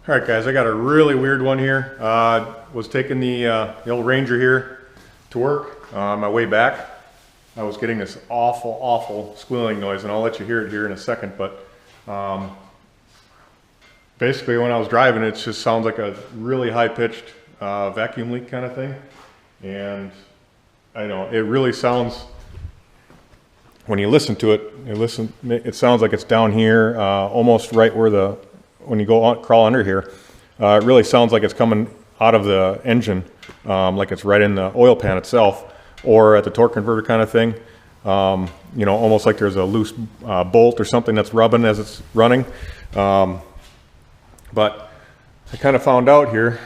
All right, guys, I got a really weird one here. Was taking the old Ranger here to work on my way back. I was getting this awful squealing noise, and I'll let you hear it here in a second, but basically when I was driving, it just sounds like a really high-pitched vacuum leak kind of thing. And I know, it really sounds, when you listen to it, it sounds like it's down here, almost right where when you go crawl under here, it really sounds like it's coming out of the engine, like it's right in the oil pan itself, or at the torque converter kind of thing. You know, almost like there's a loose bolt or something that's rubbing as it's running. But I kind of found out here,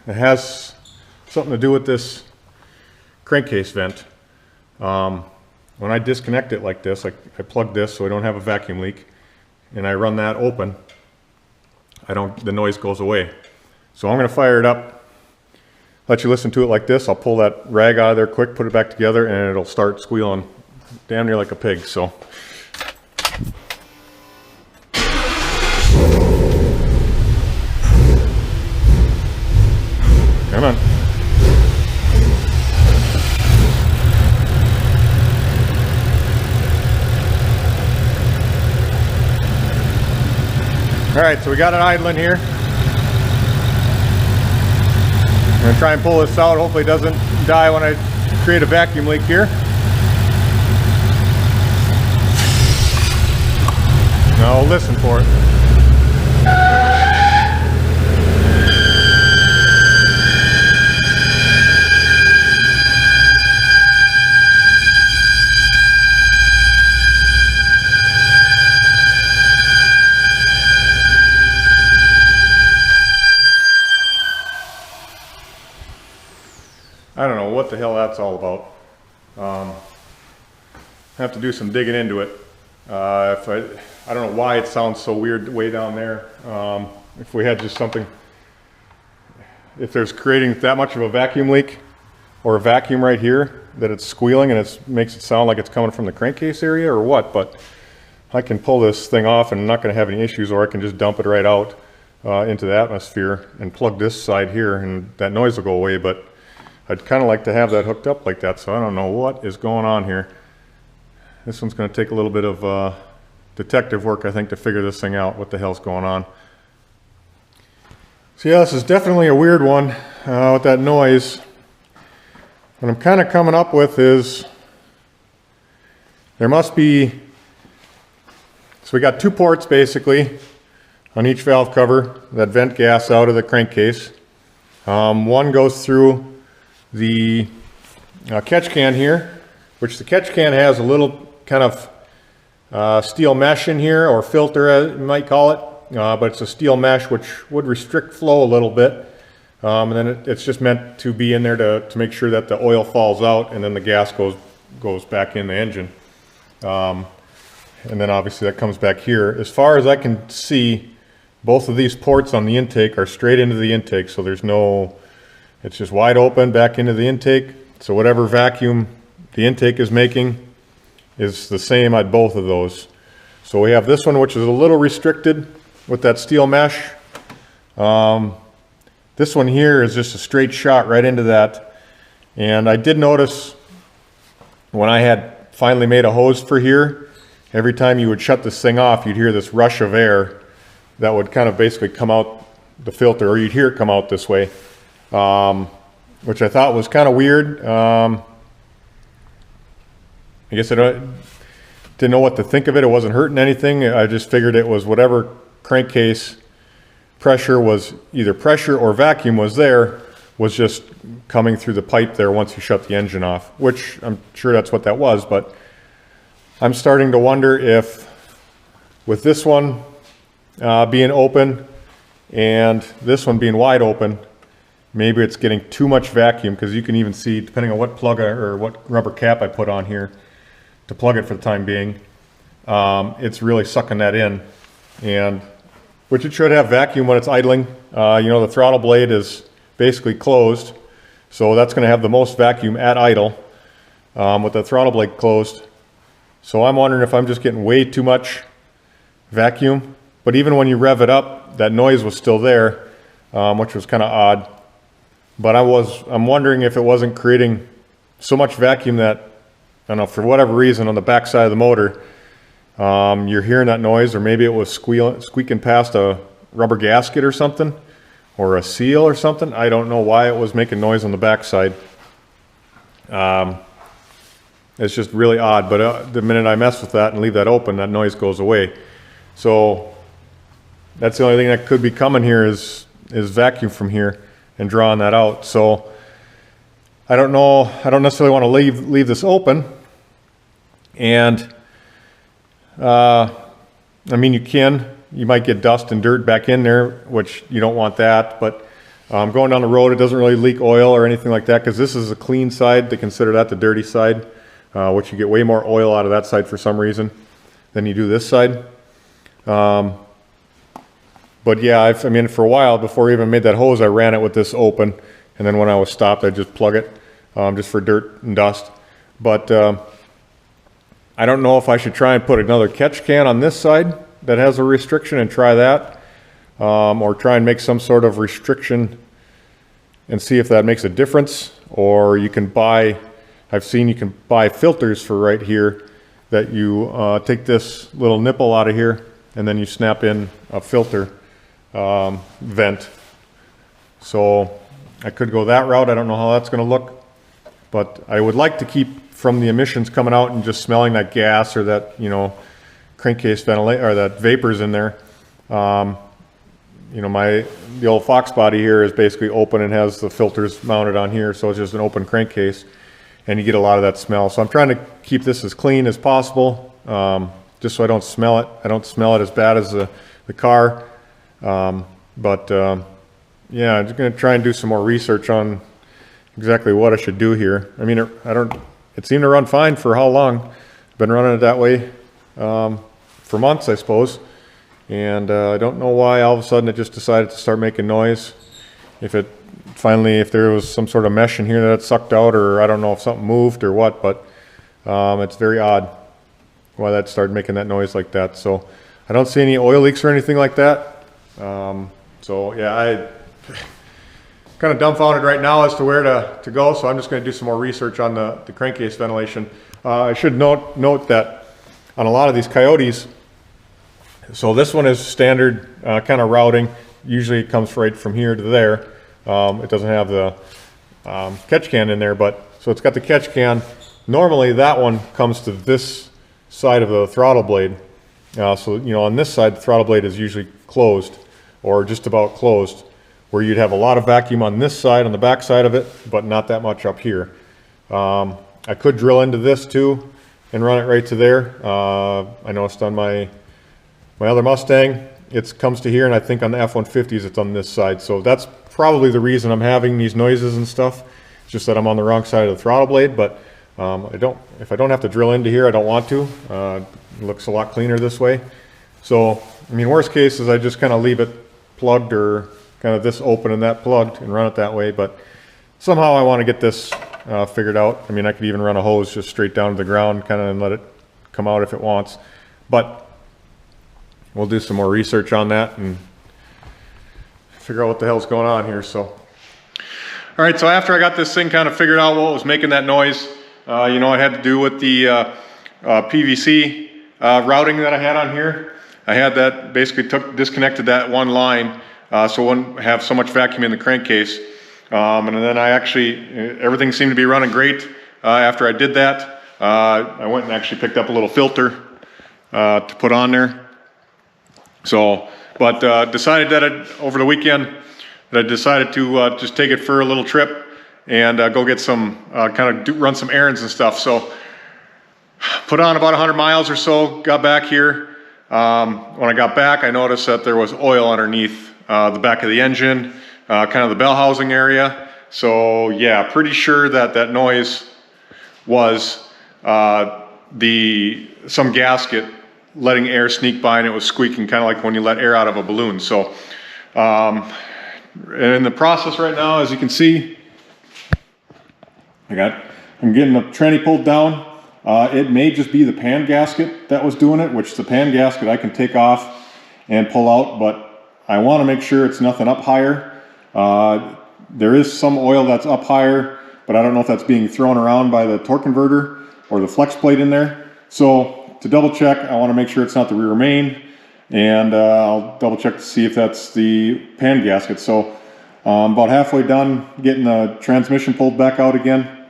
it has something to do with this crankcase vent. When I disconnect it like this, I plug this so I don't have a vacuum leak, and I run that open, the noise goes away. So I'm going to fire it up, let you listen to it like this. I'll pull that rag out of there quick, put it back together, and it'll start squealing damn near like a pig. So come on. All right, so we got it idling here. I'm gonna try and pull this out. Hopefully it doesn't die when I create a vacuum leak here. Now I'll listen for it. I don't know what the hell that's all about. I have to do some digging into it. I don't know why it sounds so weird way down there. If we had just something, if there's creating that much of a vacuum leak or a vacuum right here that it's squealing and it makes it sound like it's coming from the crankcase area or what, but I can pull this thing off and I'm not going to have any issues, or I can just dump it right out into the atmosphere and plug this side here and that noise will go away. But I'd kind of like to have that hooked up like that, so I don't know what is going on here. This one's going to take a little bit of detective work, I think, to figure this thing out, what the hell's going on. So yeah, this is definitely a weird one with that noise. What I'm kind of coming up with is there must be, so we got two ports basically on each valve cover that vent gas out of the crankcase. One goes through the catch can here, which the catch can has a little kind of steel mesh in here, or filter as you might call it, but it's a steel mesh which would restrict flow a little bit, and then it's just meant to be in there to make sure that the oil falls out and then the gas goes back in the engine, and then obviously that comes back here. As far as I can see, both of these ports on the intake are straight into the intake, so there's no, it's just wide open back into the intake. So whatever vacuum the intake is making is the same at both of those. So we have this one, which is a little restricted with that steel mesh. This one here is just a straight shot right into that. And I did notice when I had finally made a hose for here, every time you would shut this thing off, you'd hear this rush of air that would kind of basically come out the filter, or you'd hear it come out this way. Which I thought was kind of weird. I guess I didn't know what to think of it. It wasn't hurting anything. I just figured it was whatever crankcase pressure was, either pressure or vacuum was there, was just coming through the pipe there once you shut the engine off, which I'm sure that's what that was. But I'm starting to wonder if with this one being open and this one being wide open, maybe it's getting too much vacuum, because you can even see, depending on what plug or what rubber cap I put on here to plug it for the time being, it's really sucking that in, and which it should have vacuum when it's idling. You know, the throttle blade is basically closed, so that's going to have the most vacuum at idle with the throttle blade closed. So I'm wondering if I'm just getting way too much vacuum. But even when you rev it up, that noise was still there. which was kind of odd. But I'm wondering if it wasn't creating so much vacuum that, I don't know, for whatever reason on the back side of the motor, you're hearing that noise, or maybe it was squeaking past a rubber gasket or something, or a seal or something. I don't know why it was making noise on the back side. It's just really odd, but the minute I mess with that and leave that open, that noise goes away. So that's the only thing that could be coming here is vacuum from here and drawing that out. So I don't know, I don't necessarily want to leave this open. And I mean, you might get dust and dirt back in there, which you don't want that. But going down the road, it doesn't really leak oil or anything like that, because this is a clean side. They consider that the dirty side, which you get way more oil out of that side for some reason than you do this side. But yeah, I mean, for a while before I even made that hose, I ran it with this open, and then when I was stopped, I just plug it just for dirt and dust. But I don't know if I should try and put another catch can on this side that has a restriction and try that, or try and make some sort of restriction and see if that makes a difference. Or you can buy, I've seen you can buy filters for right here that you take this little nipple out of here and then you snap in a filter vent. So I could go that route. I don't know how that's going to look, but I would like to keep from the emissions coming out and just smelling that gas or that, you know, crankcase ventilation or that vapors in there. You know, the old Fox body here is basically open and has the filters mounted on here, so it's just an open crankcase, and you get a lot of that smell. So I'm trying to keep this as clean as possible, just so I don't smell it. I don't smell it as bad as the car. Yeah, I'm just going to try and do some more research on exactly what I should do here. I mean, it seemed to run fine for how long? I've been running it that way for months, I suppose. And I don't know why all of a sudden it just decided to start making noise. If there was some sort of mesh in here that it sucked out, or I don't know if something moved or what, but it's very odd why that started making that noise like that. So I don't see any oil leaks or anything like that. So yeah, I kind of dumbfounded right now as to where to go, so I'm just going to do some more research on the crankcase ventilation. I should note that on a lot of these Coyotes, so this one is standard kind of routing. Usually it comes right from here to there. It doesn't have the catch can in there, but so it's got the catch can. Normally that one comes to this side of the throttle blade. So you know, on this side the throttle blade is usually closed, or just about closed, where you'd have a lot of vacuum on this side, on the back side of it, but not that much up here. I could drill into this too and run it right to there. I noticed on my other Mustang, it comes to here, and I think on the F-150s it's on this side. So that's probably the reason I'm having these noises and stuff. It's just that I'm on the wrong side of the throttle blade, but if I don't have to drill into here, I don't want to. It looks a lot cleaner this way. So, I mean, worst case is I just kind of leave it plugged, or kind of this open and that plugged, and run it that way. But somehow I want to get this figured out. I mean, I could even run a hose just straight down to the ground kind of and let it come out if it wants. But we'll do some more research on that and figure out what the hell's going on here. So, all right, so after I got this thing kind of figured out what was making that noise, you know, it had to do with the PVC routing that I had on here. I had that basically disconnected that one line so it wouldn't have so much vacuum in the crankcase. And then everything seemed to be running great after I did that. I went and actually picked up a little filter to put on there. So, but decided that over the weekend that I decided to just take it for a little trip and go get some, run some errands and stuff. So put on about 100 miles or so, got back here. When I got back, I noticed that there was oil underneath the back of the engine, kind of the bell housing area. So yeah, pretty sure that noise was some gasket letting air sneak by, and it was squeaking kind of like when you let air out of a balloon. So in the process right now, as you can see, I'm getting the tranny pulled down. It may just be the pan gasket that was doing it, which the pan gasket I can take off and pull out, but I want to make sure it's nothing up higher. There is some oil that's up higher, but I don't know if that's being thrown around by the torque converter or the flex plate in there. So to double check, I want to make sure it's not the rear main, and I'll double check to see if that's the pan gasket. So I'm about halfway done getting the transmission pulled back out again,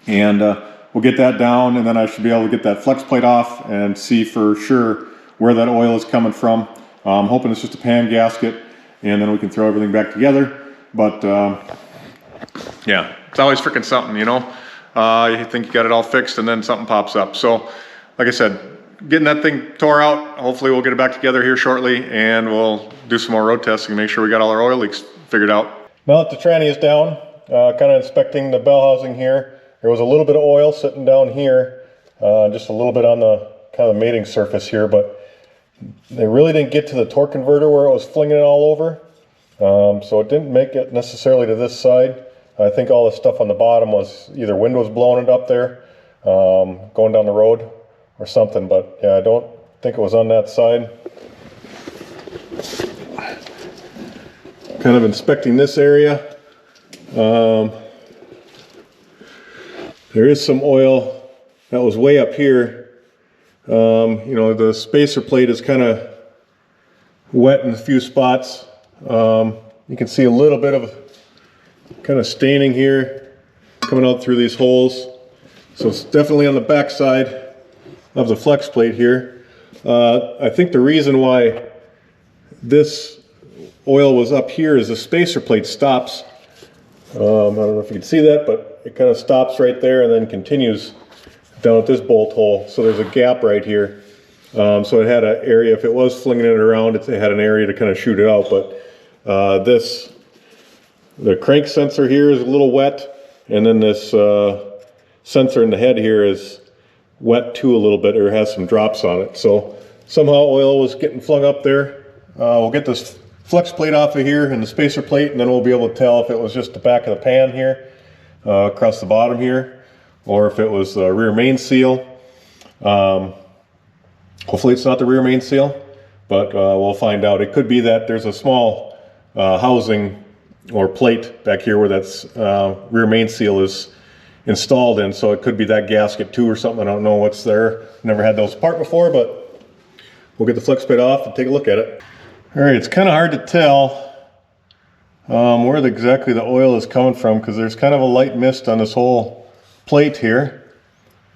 and we'll get that down, and then I should be able to get that flex plate off and see for sure where that oil is coming from. I'm hoping it's just a pan gasket, and then we can throw everything back together. But yeah, it's always freaking something, you know. You think you got it all fixed, and then something pops up. So, like I said, getting that thing tore out. Hopefully, we'll get it back together here shortly, and we'll do some more road testing and make sure we got all our oil leaks figured out. Now that the tranny is down, kind of inspecting the bell housing here. There was a little bit of oil sitting down here, just a little bit on the kind of mating surface here, but they really didn't get to the torque converter where it was flinging it all over. So it didn't make it necessarily to this side. I think all the stuff on the bottom was either wind was blowing it up there, going down the road or something, but yeah, I don't think it was on that side. Kind of inspecting this area. There is some oil that was way up here. You know, the spacer plate is kind of wet in a few spots. You can see a little bit of kind of staining here coming out through these holes. So it's definitely on the back side of the flex plate here. I think the reason why this oil was up here is the spacer plate stops. I don't know if you can see that, but it kind of stops right there and then continues down at this bolt hole. So there's a gap right here. So it had an area, if it was flinging it around, it had an area to kind of shoot it out. But the crank sensor here is a little wet, and then this sensor in the head here is wet too a little bit, or has some drops on it. So somehow oil was getting flung up there. We'll get this flex plate off of here and the spacer plate, and then we'll be able to tell if it was just the back of the pan here, across the bottom here, or if it was the rear main seal. Hopefully it's not the rear main seal, but we'll find out. It could be that there's a small housing or plate back here where that's rear main seal is installed in, so it could be that gasket too or something. I don't know what's there. Never had those apart before, but we'll get the flex plate off and take a look at it. All right, it's kind of hard to tell where exactly the oil is coming from, because there's kind of a light mist on this whole plate here,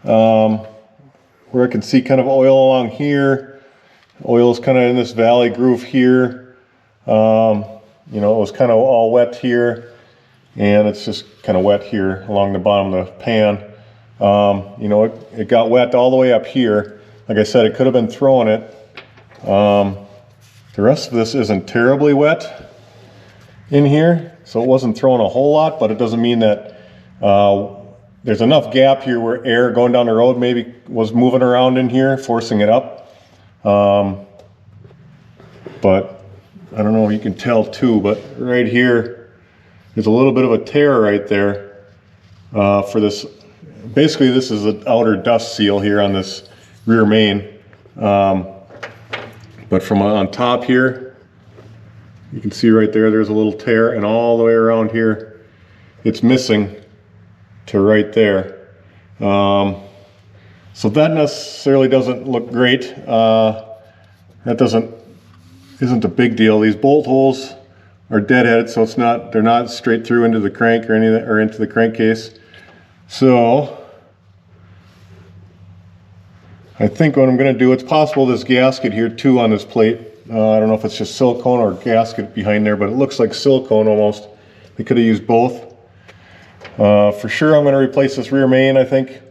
where I can see kind of oil along here. Oil is kind of in this valley groove here. You know, it was kind of all wet here, and it's just kind of wet here along the bottom of the pan. You know, it got wet all the way up here. Like I said, it could have been throwing it. The rest of this isn't terribly wet in here, so it wasn't throwing a whole lot, but it doesn't mean that there's enough gap here where air going down the road maybe was moving around in here, forcing it up. But I don't know if you can tell too, but right here, there's a little bit of a tear right there for this. Basically, this is an outer dust seal here on this rear main. But from on top here, you can see right there, there's a little tear, and all the way around here, it's missing to right there. So that necessarily doesn't look great. That isn't a big deal. These bolt holes are deadheaded, so they're not straight through into the crank or anything, or into the crankcase. So I think what I'm going to do, it's possible this gasket here too on this plate. I don't know if it's just silicone or gasket behind there, but it looks like silicone almost. They could have used both. For sure I'm going to replace this rear main, I think.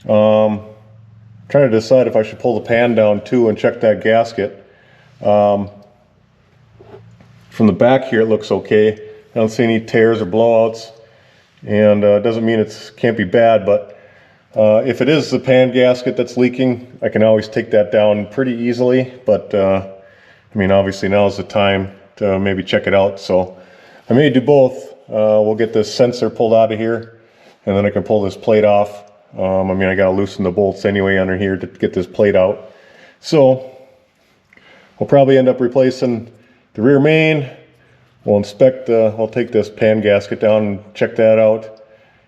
Trying to decide if I should pull the pan down too and check that gasket. From the back here it looks okay. I don't see any tears or blowouts, and it doesn't mean it can't be bad, but if it is the pan gasket that's leaking, I can always take that down pretty easily. But I mean, obviously now's the time to maybe check it out, so I may do both. We'll get this sensor pulled out of here, and then I can pull this plate off. I mean, I gotta loosen the bolts anyway under here to get this plate out. So we'll probably end up replacing the rear main, we'll inspect, I'll take this pan gasket down and check that out,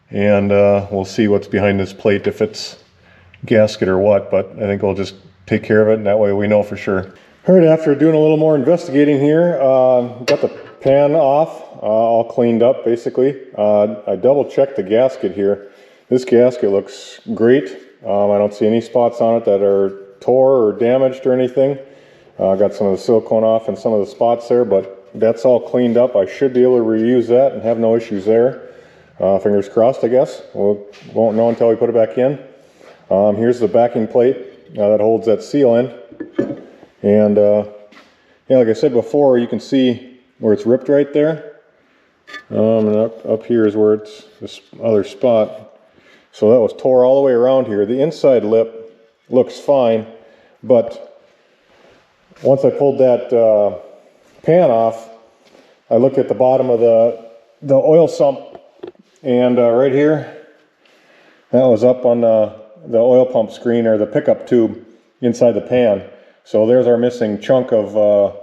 and we'll see what's behind this plate, if it's gasket or what, but I think we'll just take care of it, and that way we know for sure. All right, after doing a little more investigating here, got the pan off, all cleaned up basically. I double checked the gasket here. This gasket looks great. I don't see any spots on it that are tore or damaged or anything. Got some of the silicone off and some of the spots there, but that's all cleaned up. I should be able to reuse that and have no issues there. Fingers crossed, I guess. We won't know until we put it back in. Here's the backing plate that holds that seal in. And yeah, like I said before, you can see where it's ripped right there. And up here is where it's this other spot. So that was tore all the way around here. The inside lip looks fine, but once I pulled that pan off, I looked at the bottom of the oil sump, and right here, that was up on the oil pump screen, or the pickup tube inside the pan. So there's our missing chunk of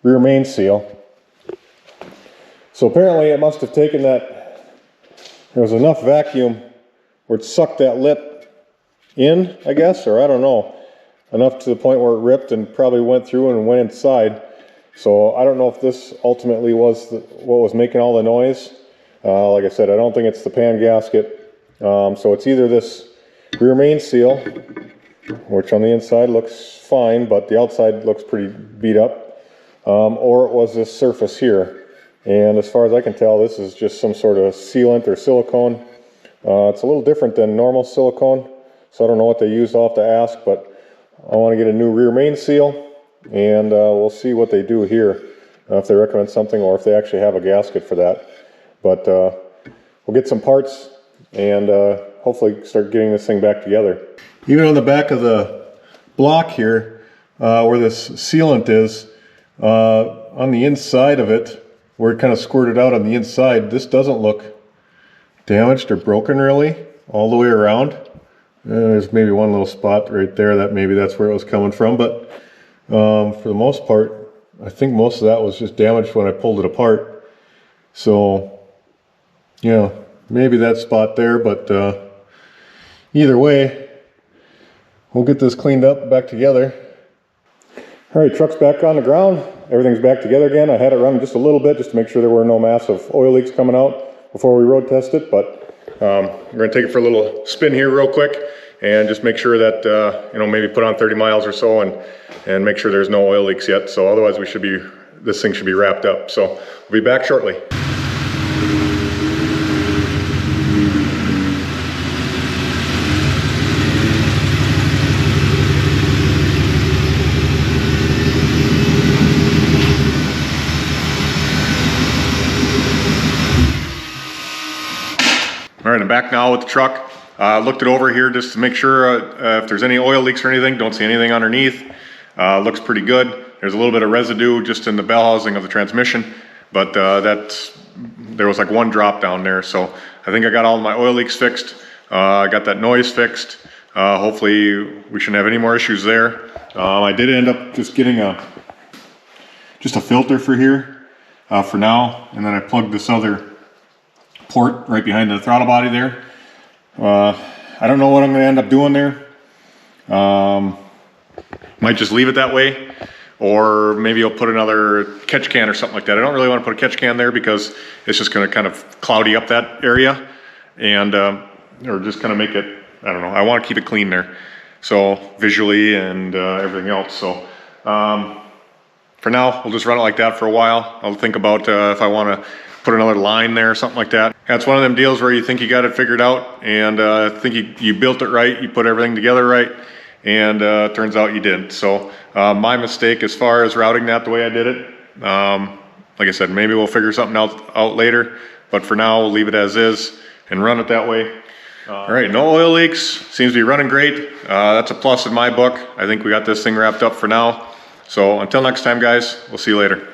rear main seal. So apparently it must have taken that, there was enough vacuum where it sucked that lip in, I guess, or I don't know, enough to the point where it ripped and probably went through and went inside. So I don't know if this ultimately was what was making all the noise. Like I said, I don't think it's the pan gasket. So it's either this rear main seal, which on the inside looks fine, but the outside looks pretty beat up, or it was this surface here. And as far as I can tell, this is just some sort of sealant or silicone. It's a little different than normal silicone, so I don't know what they used. I'll have to ask, but I want to get a new rear main seal, and we'll see what they do here, if they recommend something or if they actually have a gasket for that. But we'll get some parts and hopefully start getting this thing back together. Even on the back of the block here, where this sealant is, on the inside of it, where it kind of squirted out on the inside, this doesn't look damaged or broken really all the way around. There's maybe one little spot right there that maybe that's where it was coming from, but for the most part, I think most of that was just damaged when I pulled it apart. So yeah, maybe that spot there, but either way, we'll get this cleaned up, back together. All right, truck's back on the ground. Everything's back together again. I had it running just a little bit just to make sure there were no massive oil leaks coming out before we road test it, but we're going to take it for a little spin here real quick and just make sure that, you know, maybe put on 30 miles or so and make sure there's no oil leaks yet. So otherwise this thing should be wrapped up. So we'll be back shortly. All right, I'm back now with the truck. Looked it over here just to make sure if there's any oil leaks or anything. Don't see anything underneath. Looks pretty good. There's a little bit of residue just in the bell housing of the transmission, but there was like one drop down there. So I think I got all my oil leaks fixed. I got that noise fixed. Hopefully we shouldn't have any more issues there. I did end up just getting just a filter for here for now, and then I plugged this other port right behind the throttle body there. I don't know what I'm going to end up doing there. Might just leave it that way, or maybe I'll put another catch can or something like that. I don't really want to put a catch can there because it's just going to kind of cloudy up that area, and or just kind of make it, I don't know, I want to keep it clean there, so visually and everything else. So for now, we'll just run it like that for a while. I'll think about if I want to put another line there or something like that. That's one of them deals where you think you got it figured out, and think you built it right, you put everything together right, and turns out you didn't. So my mistake as far as routing that the way I did it. Like I said, maybe we'll figure something out later, but for now we'll leave it as is and run it that way. All right, no oil leaks, seems to be running great. That's a plus in my book. I think we got this thing wrapped up for now. So until next time, guys, we'll see you later.